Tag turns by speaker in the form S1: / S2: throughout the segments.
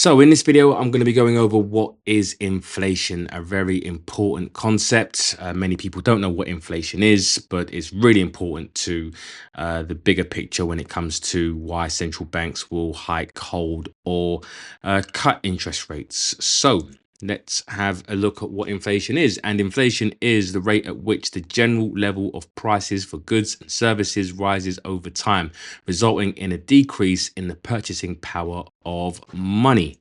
S1: So in this video, I'm going to be going over what is inflation, a very important concept. Many people don't know what inflation is, but it's really important to the bigger picture when it comes to why central banks will hike, hold, or cut interest rates. So let's have a look at what inflation is. And inflation is the rate at which the general level of prices for goods and services rises over time, resulting in a decrease in the purchasing power of money.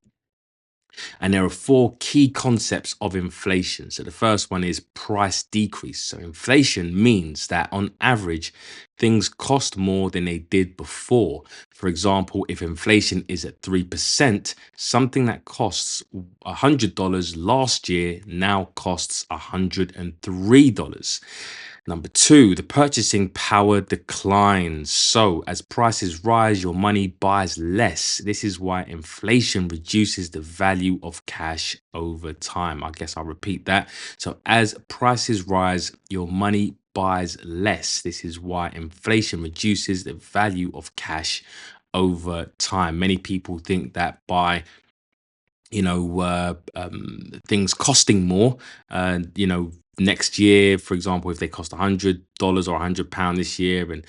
S1: And there are four key concepts of inflation. So the first one is price decrease. So inflation means that on average, things cost more than they did before. For example, if inflation is at 3%, something that costs $100 last year now costs $103. Number two, the purchasing power declines. So, as prices rise, your money buys less. This is why inflation reduces the value of cash over time. I guess I'll repeat that. So, as prices rise, your money buys less. This is why inflation reduces the value of cash over time. Many people think that by things costing more, next year, for example, if they cost $100 or £100 this year, and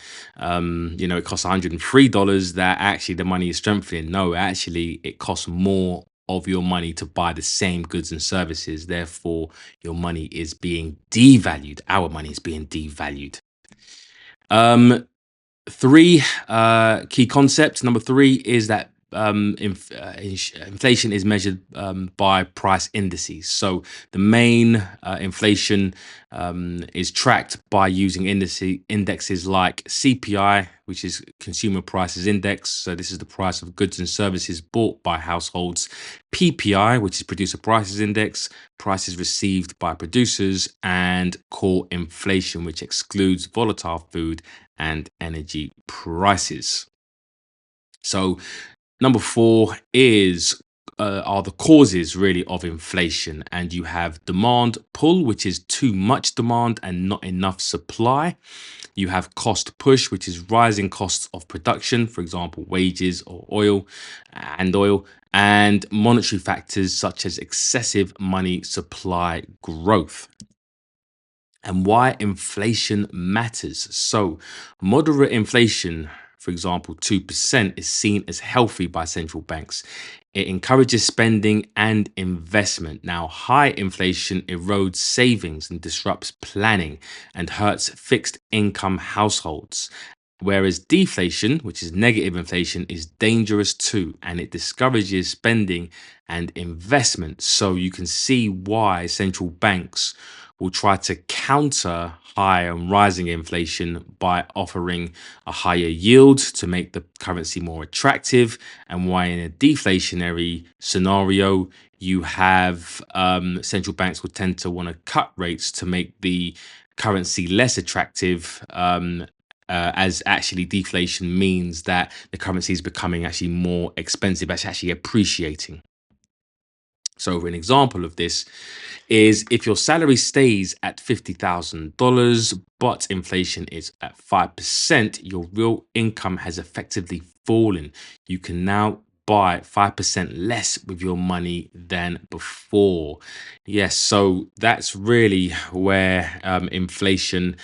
S1: it costs $103, that actually the money is strengthening. No, actually, it costs more of your money to buy the same goods and services. Therefore, your money is being devalued. Our money is being devalued. Three key concepts. Number three is that inflation is measured by price indices. So the main inflation is tracked by using indexes like CPI, which is Consumer Prices Index. So this is the price of goods and services bought by households. PPI, which is Producer Prices Index, prices received by producers, and core inflation, which excludes volatile food and energy prices. So number four are the causes really of inflation, and you have demand pull, which is too much demand and not enough supply. You have cost push, which is rising costs of production, for example, wages or oil, and monetary factors such as excessive money supply growth. And why inflation matters. So, moderate inflation, for example, 2%, is seen as healthy by central banks. It encourages spending and investment. Now, high inflation erodes savings and disrupts planning and hurts fixed income households. Whereas deflation, which is negative inflation, is dangerous too, and it discourages spending and investment. So you can see why central banks will try to counter high and rising inflation by offering a higher yield to make the currency more attractive, and why in a deflationary scenario you have central banks will tend to want to cut rates to make the currency less attractive, as actually deflation means that the currency is becoming actually more expensive, it's actually appreciating. So an example of this is if your salary stays at $50,000, but inflation is at 5%, your real income has effectively fallen. You can now buy 5% less with your money than before. Yes, so that's really where inflation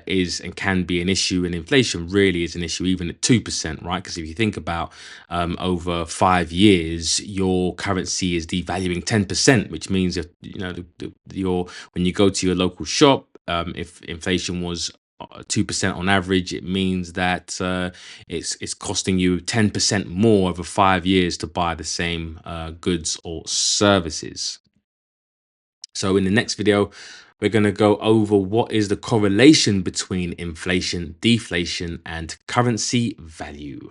S1: is and can be an issue. And inflation really is an issue even at 2%, right? Because if you think about over 5 years, your currency is devaluing 10%, which means if when you go to your local shop, if inflation was 2% on average, it means that it's costing you 10% more over 5 years to buy the same goods or services. So in the next video, we're going to go over what is the correlation between inflation, deflation, and currency value.